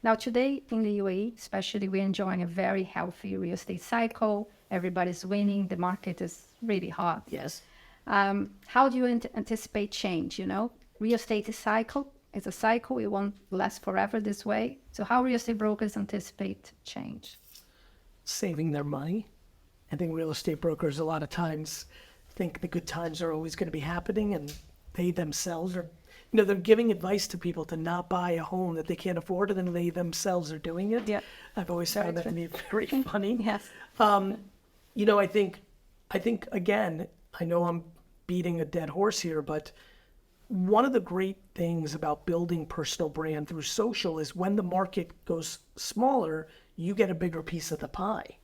Now, today in the UAE, especially, we're enjoying a very healthy real estate cycle. Everybody's winning. The market is really hot. Yes. How do you anticipate change? You know, real estate is cycle. It's a cycle. It won't last forever this way. So how real estate brokers anticipate change? Saving their money. I think real estate brokers a lot of times think the good times are always going to be happening, and they themselves are, they're giving advice to people to not buy a home that they can't afford, and then they themselves are doing it. Yeah. I've always found that to be very funny. Yes. I think again, I know I'm beating a dead horse here, but one of the great things about building personal brand through social is when the market goes smaller, you get a bigger piece of the pie.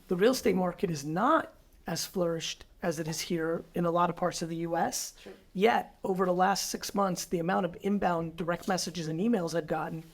The real estate market is not as flourished as it is here in a lot of parts of the US. True. Yet, over the last 6 months, the amount of inbound direct messages and emails I've gotten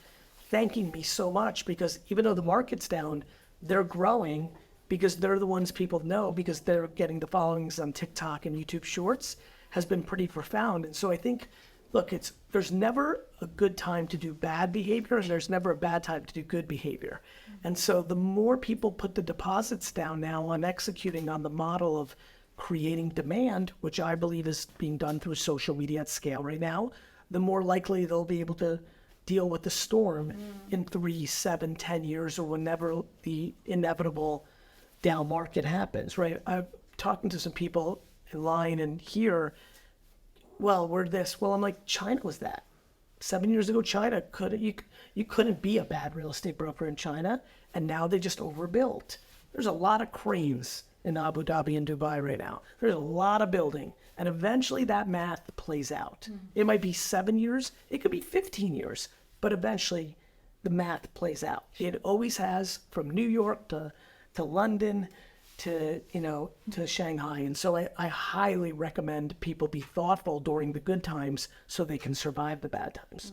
thanking me so much, because even though the market's down, they're growing because they're the ones people know, because they're getting the followings on TikTok and YouTube Shorts, has been pretty profound. And so I think, look, there's never a good time to do bad behavior, and there's never a bad time to do good behavior. And so the more people put the deposits down now on executing on the model of creating demand, which I believe is being done through social media at scale right now, the more likely they'll be able to deal with the storm in 3, 7, 10 years, or whenever the inevitable down market happens, right? I'm talking to some people in line and here, well, we're this. Well, I'm like, China was that. 7 years ago, China you couldn't be a bad real estate broker in China, and now they just overbuilt. There's a lot of cranes in Abu Dhabi and Dubai right now. There's a lot of building, and eventually that math plays out. It might be 7 years, it could be 15 years, but eventually the math plays out. It always has, from New York to London to Shanghai. And so I highly recommend people be thoughtful during the good times so they can survive the bad times.